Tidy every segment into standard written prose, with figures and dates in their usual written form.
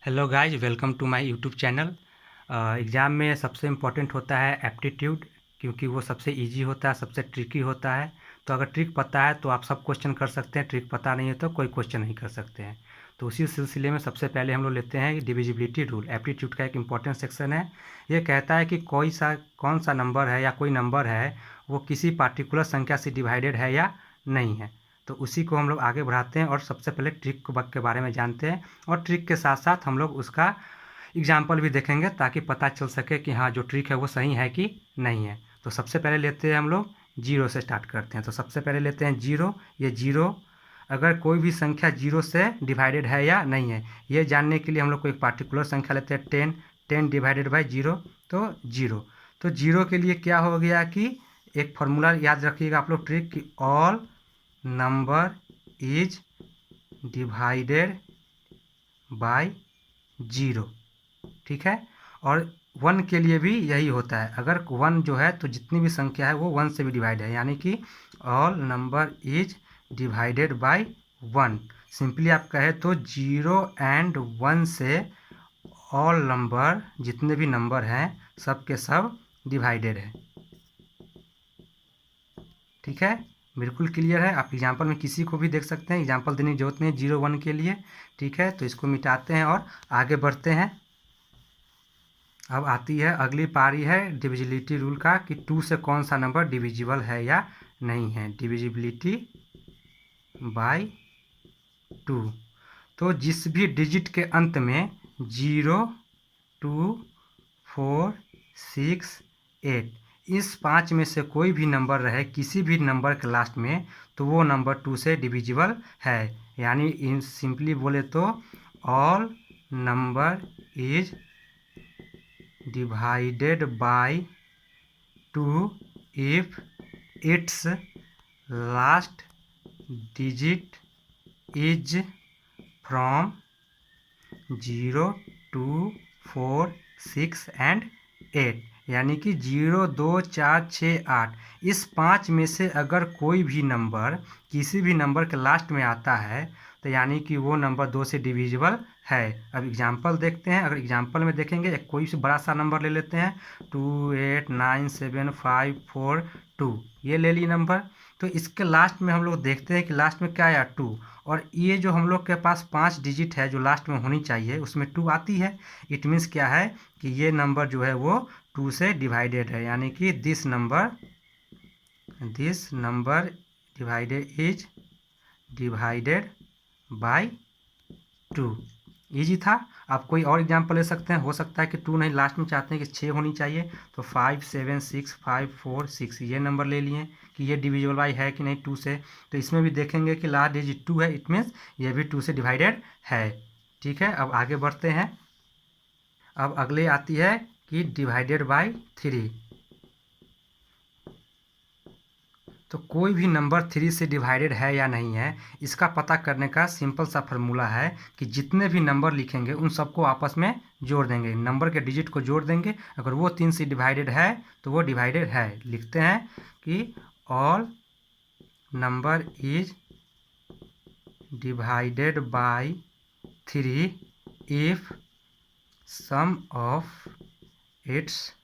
Hello guys, welcome to my YouTube channel. Exam में सबसे important होता है एप्टीट्यूड, क्योंकि वो सबसे इजी होता है, सबसे ट्रिकी होता है। तो अगर ट्रिक पता है तो आप सब क्वेश्चन कर सकते हैं, ट्रिक पता नहीं है तो कोई क्वेश्चन नहीं कर सकते हैं। तो उसी सिलसिले में सबसे पहले हम लोग लेते हैं डिविजिबिलिटी रूल। एप्टीट्यूड का एक इम्पॉर्टेंट सेक्शन है। ये कहता है कि कौन सा नंबर है या कोई नंबर है वो किसी पार्टिकुलर संख्या से डिवाइडेड है या नहीं है। तो उसी को हम लोग आगे बढ़ाते हैं और सबसे पहले ट्रिक के बारे में जानते हैं, और ट्रिक के साथ साथ हम लोग उसका एग्जाम्पल भी देखेंगे ताकि पता चल सके कि हाँ, जो ट्रिक है वो सही है कि नहीं है। तो सबसे पहले लेते हैं हम लोग जीरो से स्टार्ट करते हैं। तो सबसे पहले लेते हैं जीरो। ये जीरो, अगर कोई भी संख्या जीरो से डिवाइडेड है या नहीं है, ये जानने के लिए हम लोग को एक पार्टिकुलर संख्या लेते हैं ten. Ten divided by zero, तो जीरो। तो जीरो के लिए क्या हो गया कि एक फार्मूला याद रखिएगा आप लोग, ट्रिक कि all number is divided by zero. ठीक है। और वन के लिए भी यही होता है, अगर वन जो है तो जितनी भी संख्या है वो वन से भी डिवाइड है, यानी कि all number is divided by one. Simply आप कहे तो जीरो एंड वन से ऑल नंबर, जितने भी नंबर हैं सब के सब डिवाइडेड है। ठीक है, बिल्कुल क्लियर है। आप एग्जाम्पल में किसी को भी देख सकते हैं, एग्जाम्पल देने की जरूरत नहीं, जीरो वन के लिए। ठीक है, तो इसको मिटाते हैं और आगे बढ़ते हैं। अब आती है अगली पारी है डिविजिबिलिटी रूल का, कि टू से कौन सा नंबर डिविजिबल है या नहीं है। Divisibility by two. तो जिस भी डिजिट के अंत में zero, two, four, six, eight, इस पाँच में से कोई भी नंबर रहे किसी भी नंबर के लास्ट में, तो वो नंबर टू से डिविजिबल है। यानी इन सिंपली बोले तो all number is divided by two if its last digit is from zero, two, four, six and eight. यानी कि जीरो, दो, चार, छः, आठ, इस पाँच में से अगर कोई भी नंबर किसी भी नंबर के लास्ट में आता है तो यानी कि वो नंबर दो से डिविजिबल है। अब एग्जाम्पल देखते हैं। अगर एग्जाम्पल में देखेंगे, एक कोई से बड़ा सा नंबर ले लेते हैं, 289754 ये ले ली नंबर। तो इसके लास्ट में हम लोग देखते हैं कि लास्ट में क्या आया, टू। और ये जो हम लोग के पास पाँच डिजिट है जो लास्ट में होनी चाहिए उसमें टू आती है। इट मीन्स क्या है कि ये नंबर जो है वो टू से डिवाइडेड है, यानी कि this number divided is divided by to. Easy था। आप कोई और एग्जाम्पल ले सकते हैं, हो सकता है कि टू नहीं, लास्ट में चाहते हैं कि छः होनी चाहिए, तो 576546 ये नंबर ले लिए कि ये डिविजिबल बाई है कि नहीं टू से। तो इसमें भी देखेंगे कि लास्ट डिजिट टू है, इट मीन्स ये भी टू से डिवाइडेड है। ठीक है, अब आगे बढ़ते हैं। अब अगले आती है कि डिवाइडेड बाई थ्री। तो कोई भी नंबर थ्री से डिवाइडेड है या नहीं है, इसका पता करने का सिंपल सा फार्मूला है कि जितने भी नंबर लिखेंगे उन सबको आपस में जोड़ देंगे, नंबर के डिजिट को जोड़ देंगे। अगर वो तीन से डिवाइडेड है तो वो डिवाइडेड है। लिखते हैं कि all number is divided by three if sum of its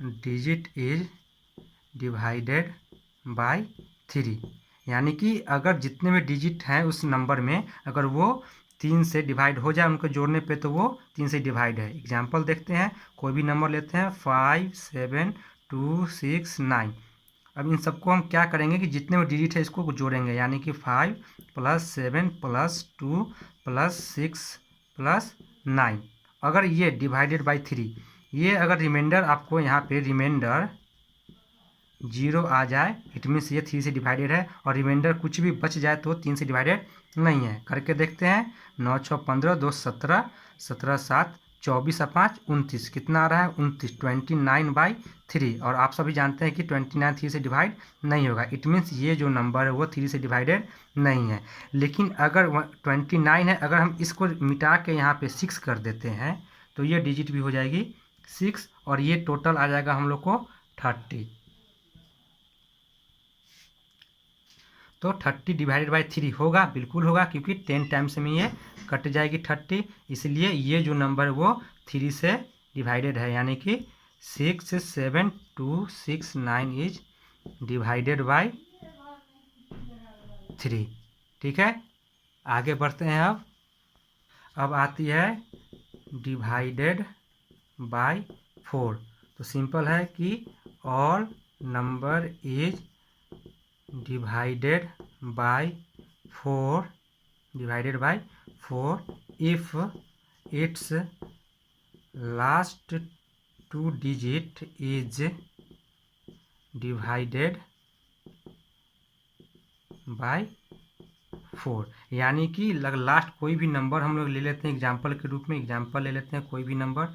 digit is divided by three. यानी कि अगर जितने भी डिजिट हैं उस नंबर में अगर वो तीन से डिवाइड हो जाए, उनको जोड़ने पे तो वो तीन से डिवाइड है। एग्जाम्पल देखते हैं, कोई भी नंबर लेते हैं, 5726 9। अब इन सबको हम क्या करेंगे कि जितने भी डिजिट है इसको जोड़ेंगे, यानी कि 5 + 7 + 2 + 6 + 9। अगर ये डिवाइडेड बाई थ्री, ये अगर रिमाइंडर आपको यहाँ पे रिमाइंडर जीरो आ जाए, इट मीन्स ये थ्री से डिवाइडेड है, और रिमाइंडर कुछ भी बच जाए तो तीन से डिवाइडेड नहीं है। करके देखते हैं, 9 6 15 2 17, 17 7 24 5 29, कितना आ रहा है 29, 29/3। और आप सभी जानते हैं कि 29 थ्री से डिवाइड नहीं होगा, इट मीन्स ये जो नंबर है वो थ्री से डिवाइडेड नहीं है। लेकिन अगर 29 है, अगर हम इसको मिटा के यहाँ पे 6 कर देते हैं तो ये डिजिट भी हो जाएगी 6, और ये टोटल आ जाएगा हम लोग को 30। तो 30 डिवाइडेड बाई 3 होगा, बिल्कुल होगा, क्योंकि 10 टाइम्स में ये कट जाएगी 30, इसलिए ये जो नंबर वो 3 से डिवाइडेड है, यानी कि 67269 इज डिवाइडेड बाई 3। ठीक है, आगे बढ़ते हैं। अब आती है डिवाइडेड बाय 4। तो सिंपल है कि all number is divided bye 4 if its last 2 digit is divided bye 4। यानी कि लास्ट कोई भी नंबर हम लोग ले लेते हैं एग्जाम्पल के रूप में, एग्जाम्पल ले लेते हैं कोई भी नंबर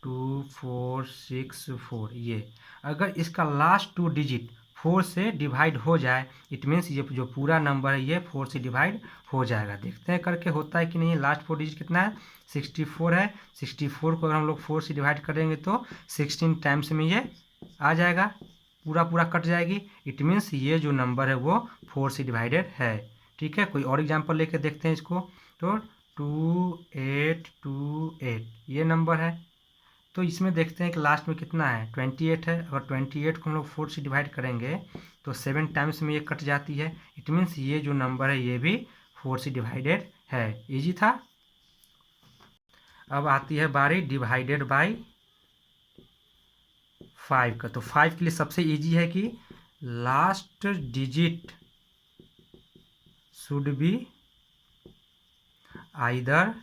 2 4 6 4, ये अगर इसका लास्ट 2 डिजिट 4 से डिवाइड हो जाए, इट मीन्स ये जो पूरा नंबर है ये 4 से डिवाइड हो जाएगा। देखते हैं करके होता है कि नहीं। लास्ट 4 डिजिट कितना है, 64 है। 64 को अगर हम लोग 4 से डिवाइड करेंगे तो 16 टाइम्स में ये आ जाएगा, पूरा कट जाएगी। इट मीन्स ये जो नंबर है वो 4 से डिवाइडेड है। ठीक है, कोई और एग्जांपल लेके देखते हैं इसको। तो 2828 ये नंबर है। तो इसमें देखते हैं कि लास्ट में कितना है, 28 है। अगर 28 को हम लोग 4 से डिवाइड करेंगे तो 7 टाइम्स में ये कट जाती है। इट मीन्स ये जो नंबर है ये भी 4 से डिवाइडेड है। इजी था। अब आती है बारी डिवाइडेड बाय 5 का। तो 5 के लिए सबसे इजी है कि last digit should be either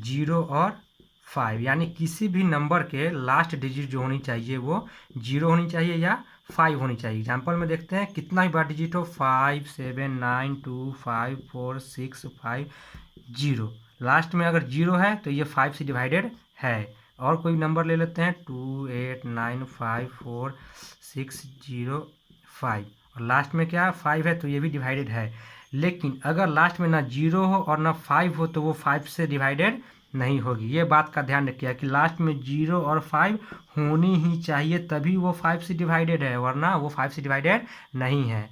0 और 5, यानी किसी भी नंबर के लास्ट डिजिट जो होनी चाहिए वो 0 होनी चाहिए या 5 होनी चाहिए। एग्जाम्पल में देखते हैं कितना ही बार डिजिट हो, 5 7 9 2 5 4 6 5 0। लास्ट में अगर 0 है तो ये 5 से डिवाइडेड है। और कोई नंबर ले लेते हैं 2 8 9 5 4 6 0 5, और लास्ट में क्या 5 है तो ये भी डिवाइडेड है। लेकिन अगर लास्ट में ना 0 हो और ना 5 हो तो वो 5 से डिवाइडेड नहीं होगी। ये बात का ध्यान रखिए कि लास्ट में 0 और 5 होनी ही चाहिए, तभी वो 5 से डिवाइडेड है, वरना वो 5 से डिवाइडेड नहीं है।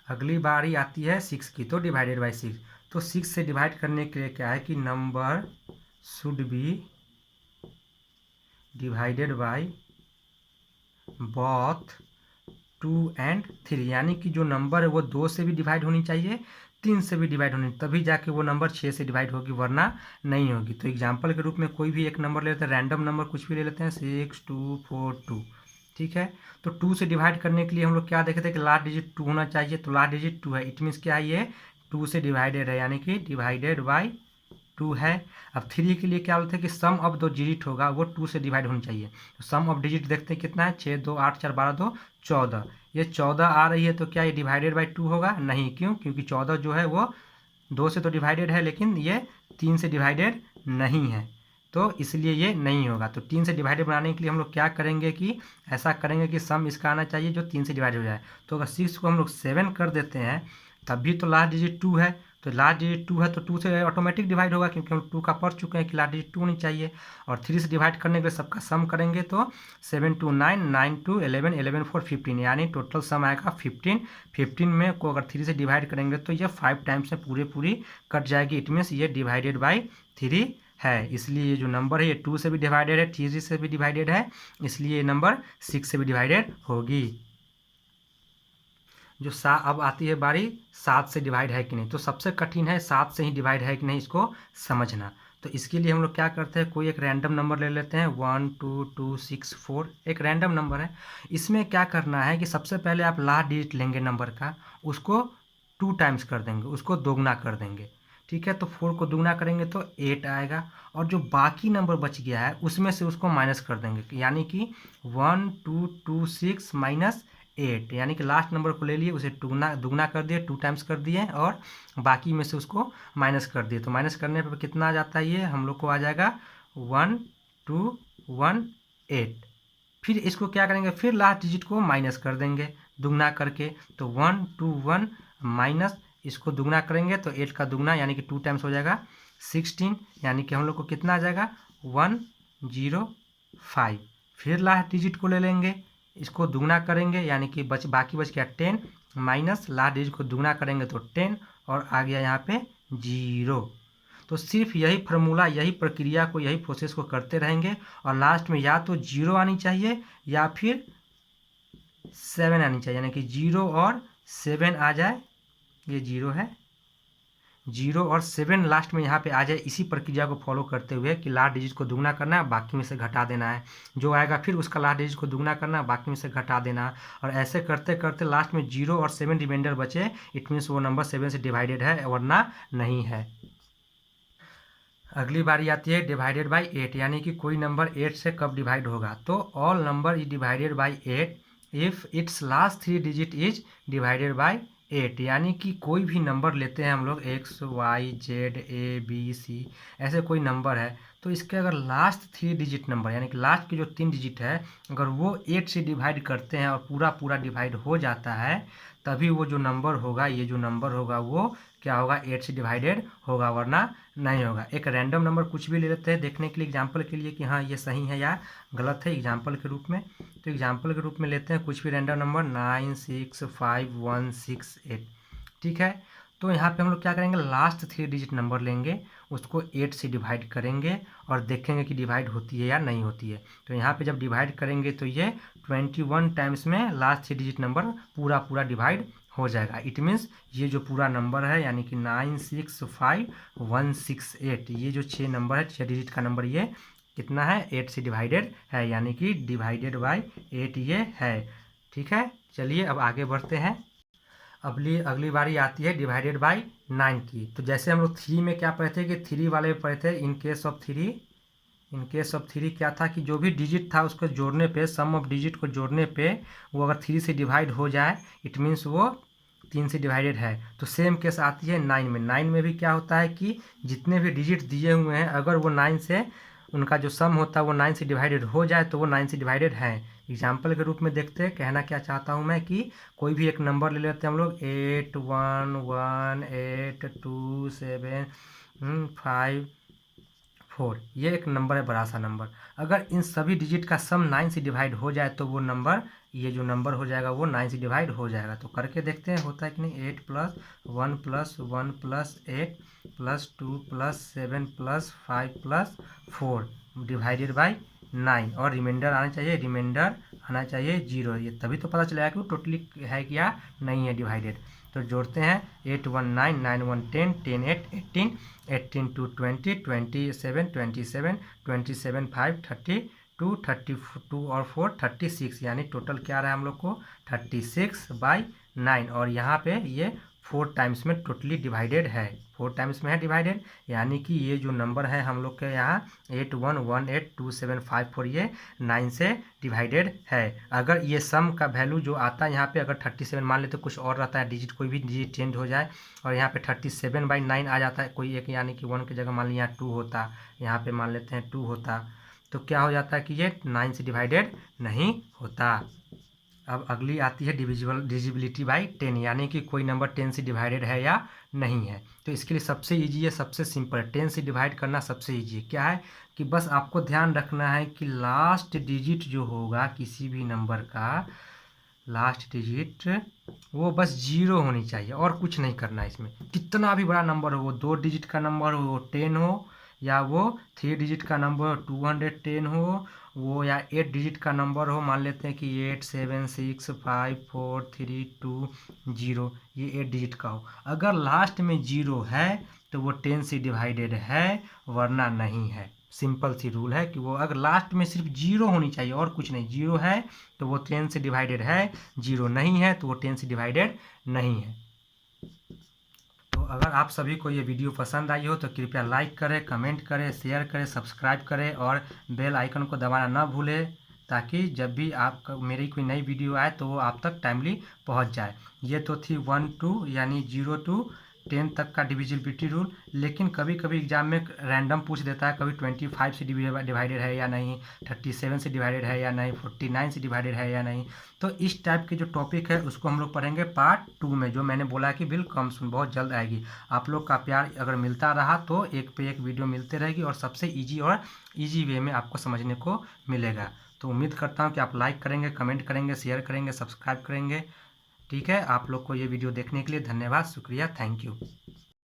अगली बारी आती है 6 की। तो डिवाइडेड बाई 6, तो 6 से डिवाइड करने के लिए क्या है कि number should be divided by both 2 and 3, यानी कि जो नंबर है वो 2 से भी डिवाइड होनी चाहिए, 3 से भी डिवाइड होनी, तभी जाके वो नंबर 6 से डिवाइड होगी, वरना नहीं होगी। तो एग्जाम्पल के रूप में कोई भी एक नंबर ले लेते हैं, रैंडम नंबर कुछ भी ले लेते हैं, 6 2 4 2। ठीक है, तो 2 से डिवाइड करने के लिए हम लोग क्या देखे थे कि लास्ट डिजिट 2 होना चाहिए, तो लास्ट डिजिट 2 है। इट मीन्स क्या है, ये 2 से डिवाइडेड है, यानी कि डिवाइडेड बाई 2 है। अब 3 के लिए क्या बोलते हैं कि सम ऑफ दो डिजिट होगा वो 2 से डिवाइड होनी चाहिए। तो सम ऑफ डिजिट देखते हैं कितना है, 6 2 8 4 12 2 14। ये 14 आ रही है तो क्या ये डिवाइडेड बाई 2 होगा? नहीं, क्यों? क्योंकि 14 जो है वो 2 से तो डिवाइडेड है, लेकिन ये 3 से डिवाइडेड नहीं है, तो इसलिए ये नहीं होगा। तो 3 से डिवाइडेड बनाने के लिए हम लोग क्या करेंगे कि ऐसा करेंगे कि सम इसका आना चाहिए जो 3 से डिवाइड हो जाए। तो अगर 6 को हम लोग 7 कर देते हैं तब भी तो लास्ट डिजिट 2 है, तो लास्ट डिजिट 2 है तो 2 से ऑटोमेटिक डिवाइड होगा, क्योंकि हम 2 का पढ़ चुके हैं कि लास्ट डिजिट 2 होनी चाहिए। और 3 से डिवाइड करने के लिए सबका सम करेंगे तो 7 2 9 9 2 11 11 4 15, यानी टोटल सम आएगा 15। 15 में को अगर 3 से डिवाइड करेंगे तो ये 5 टाइम्स में पूरी कट जाएगी। इट मीन्स ये डिवाइडेड बाई 3 है, इसलिए ये जो नंबर है ये 2 से भी डिवाइडेड है, 3 से भी डिवाइडेड है, इसलिए ये नंबर 6 से भी डिवाइडेड होगी। जो अब आती है बारी 7 से डिवाइड है कि नहीं। तो सबसे कठिन है 7 से ही डिवाइड है कि नहीं इसको समझना। तो इसके लिए हम लोग क्या करते हैं, कोई एक रैंडम नंबर ले लेते हैं, 1 2 2 6 4, एक रैंडम नंबर है। इसमें क्या करना है कि सबसे पहले आप लास्ट डिजिट लेंगे नंबर का, उसको 2 टाइम्स कर देंगे, उसको दोगुना कर देंगे। ठीक है, तो 4 को दुगना करेंगे तो 8 आएगा, और जो बाकी नंबर बच गया है उसमें से उसको माइनस कर देंगे, यानी कि 1 2 2 6 माइनस 8, यानी कि लास्ट नंबर को ले लिए, उसे दुगना कर दिए, 2 टाइम्स कर दिए, और बाकी में से उसको माइनस कर दिए। तो माइनस करने पर कितना आ जाता है, ये हम लोग को आ जाएगा 1 2 1 8। फिर इसको क्या करेंगे, फिर लास्ट डिजिट को माइनस कर देंगे दुगना करके, तो 1 2 1 माइनस, इसको दुगना करेंगे तो 8 का दुगना यानी कि 2 टाइम्स हो जाएगा 16, यानी कि हम लोग को कितना आ जाएगा 105। फिर लास्ट डिजिट को ले लेंगे, इसको दुगना करेंगे, यानी कि बाकी बच गया 10, माइनस लास्ट डिजिट को दुगना करेंगे तो 10 और आ गया यहाँ पे 0। तो सिर्फ यही फार्मूला, यही प्रक्रिया को, यही प्रोसेस को करते रहेंगे और लास्ट में या तो 0 आनी चाहिए या फिर 7 आनी चाहिए, यानी कि 0 और 7 आ जाए। ये 0 है, 0 और 7 लास्ट में यहाँ पे आ जाए। इसी प्रक्रिया को फॉलो करते हुए कि लास्ट डिजिट को दुगना करना है, बाकी में से घटा देना है। जो आएगा फिर उसका लास्ट डिजिट को दुगना करना है, बाकी में से घटा देना है। और ऐसे करते करते लास्ट में 0 और 7 रिमाइंडर बचे, इट मीन्स वो नंबर 7 से डिवाइडेड है, वरना नहीं है। अगली बारी आती है डिवाइडेड बाई 8, यानी कि कोई नंबर 8 से कब डिवाइड होगा। तो all number is divided by 8 if it's last 3 digit is divided by 8, यानी कि कोई भी नंबर लेते हैं हम लोग x y z a b c, ऐसे कोई नंबर है तो इसके अगर लास्ट 3 डिजिट नंबर, यानी कि लास्ट के जो 3 डिजिट है, अगर वो 8 से डिवाइड करते हैं और पूरा पूरा डिवाइड हो जाता है, तभी वो जो नंबर होगा, ये जो नंबर होगा वो क्या होगा, 8 से डिवाइडेड होगा, वरना नहीं होगा। एक रैंडम नंबर कुछ भी ले लेते हैं देखने के लिए, एग्जांपल के लिए कि हाँ ये सही है या गलत है, एग्जांपल के रूप में। तो एग्जांपल के रूप में लेते हैं कुछ भी रैंडम नंबर 9 6 5 1 6 8, ठीक है। तो यहाँ पे हम लोग क्या करेंगे, लास्ट 3 डिजिट नंबर लेंगे, उसको 8 से डिवाइड करेंगे और देखेंगे कि डिवाइड होती है या नहीं होती है। तो यहाँ पे जब डिवाइड करेंगे तो ये 21 टाइम्स में लास्ट 3 डिजिट नंबर पूरा पूरा डिवाइड हो जाएगा। इट मीन्स ये जो पूरा नंबर है, यानी कि 9 6 5 1 6 8, ये जो 6 नंबर है, 6 डिजिट का नंबर, ये कितना है, 8 से डिवाइडेड है, यानी कि डिवाइडेड बाई 8 ये है। ठीक है, चलिए अब आगे बढ़ते हैं। अगली बारी आती है डिवाइडेड बाई 9 की। तो जैसे हम लोग 3 में क्या पढ़े थे कि 3 वाले पढ़े थे, इन केस ऑफ 3 क्या था कि जो भी डिजिट था उसको जोड़ने पे, सम ऑफ डिजिट को जोड़ने पे वो अगर 3 से डिवाइड हो जाए, इट मीन्स वो 3 से डिवाइडेड है। तो सेम केस आती है 9 में। 9 में भी क्या होता है कि जितने भी डिजिट दिए हुए हैं, अगर वो 9 से, उनका जो सम होता है वो 9 से डिवाइडेड हो जाए तो वो 9 से डिवाइडेड है। एग्जाम्पल के रूप में देखते हैं, कहना क्या चाहता हूँ मैं कि कोई भी एक नंबर ले लेते हैं हम लोग, 8 1 1 8 2 7 5 4, ये एक नंबर है, बड़ा सा नंबर। अगर इन सभी डिजिट का सम 9 से डिवाइड हो जाए तो वो नंबर, ये जो नंबर हो जाएगा वो 9 से डिवाइड हो जाएगा। तो करके देखते हैं होता है कि नहीं। 8 + 1 + 1 + 8 + 2 + 7 + 5 + 4 डिवाइडेड बाई 9, और रिमाइंडर आना चाहिए, रिमाइंडर आना चाहिए 0। ये तभी तो पता चलेगा कि वो टोटली है क्या नहीं है डिवाइडेड। तो जोड़ते हैं, 8 1 9 9 1 10 10 8 18 18 2 20 27 27 27 5 32 32 और 4 36, यानी टोटल क्या रहा है हम लोग को 36/9। और यहाँ पे ये 4 टाइम्स में टोटली डिवाइडेड है, 4 टाइम्स में है डिवाइडेड, यानी कि ये जो नंबर है हम लोग के यहाँ 8 1 1 8 2 7 5 4, ये 9 से डिवाइडेड है। अगर ये सम का वैल्यू जो आता है यहाँ पे, अगर 37 मान लेते, कुछ और रहता है डिजिट, कोई भी डिजिट चेंज हो जाए और यहाँ पे 37/9 आ जाता है कोई एक, यानी कि 1 की जगह मान लिया 2 होता, यहाँ पे मान लेते हैं 2 होता, तो क्या हो जाता है कि ये 9 से डिवाइडेड नहीं होता। अब अगली आती है डिविजिबिलिटी बाई 10, यानी कि कोई नंबर 10 से डिवाइडेड है या नहीं है। तो इसके लिए सबसे ईजी है, सबसे सिंपल है, 10 से डिवाइड करना सबसे ईजी है। क्या है कि बस आपको ध्यान रखना है कि लास्ट डिजिट जो होगा किसी भी नंबर का, लास्ट डिजिट वो बस 0 होनी चाहिए, और कुछ नहीं करना है इसमें। कितना भी बड़ा नंबर हो, वो 2 डिजिट का नंबर हो, वो 10 हो, या वो 3 डिजिट का नंबर 210 हो, वो या 8 डिजिट का नंबर हो, मान लेते हैं कि 8 7 6 5 4 3 2 0, ये 8 डिजिट का हो, अगर लास्ट में 0 है तो वो 10 से डिवाइडेड है, वरना नहीं है। सिंपल सी रूल है कि वो अगर लास्ट में सिर्फ 0 होनी चाहिए और कुछ नहीं, 0 है तो वो 10 से डिवाइडेड है, 0 नहीं है तो वो 10 से डिवाइडेड नहीं है। तो अगर आप सभी को ये वीडियो पसंद आई हो तो कृपया लाइक करें, कमेंट करें, शेयर करें, सब्सक्राइब करें और बेल आइकन को दबाना ना भूलें, ताकि जब भी आप मेरी कोई नई वीडियो आए तो वो आप तक टाइमली पहुंच जाए। ये तो थी 1 2 यानी 0 to 10 तक का डिविजिबिलिटी रूल। लेकिन कभी कभी एग्जाम में रैंडम पूछ देता है, कभी 25 से डिवाइडेड है या नहीं, 37 से डिवाइडेड है या नहीं, 49 से डिवाइडेड है या नहीं। तो इस टाइप के जो टॉपिक है उसको हम लोग पढ़ेंगे पार्ट 2 में, जो मैंने बोला कि बिल कम सुन बहुत जल्द आएगी। आप लोग का प्यार अगर मिलता रहा तो एक पे एक वीडियो मिलते रहेगी और सबसे ईजी वे में आपको समझने को मिलेगा। तो उम्मीद करता हूँ कि आप लाइक करेंगे, कमेंट करेंगे, शेयर करेंगे, सब्सक्राइब करेंगे। ठीक है, आप लोग को ये वीडियो देखने के लिए धन्यवाद, शुक्रिया, थैंक यू।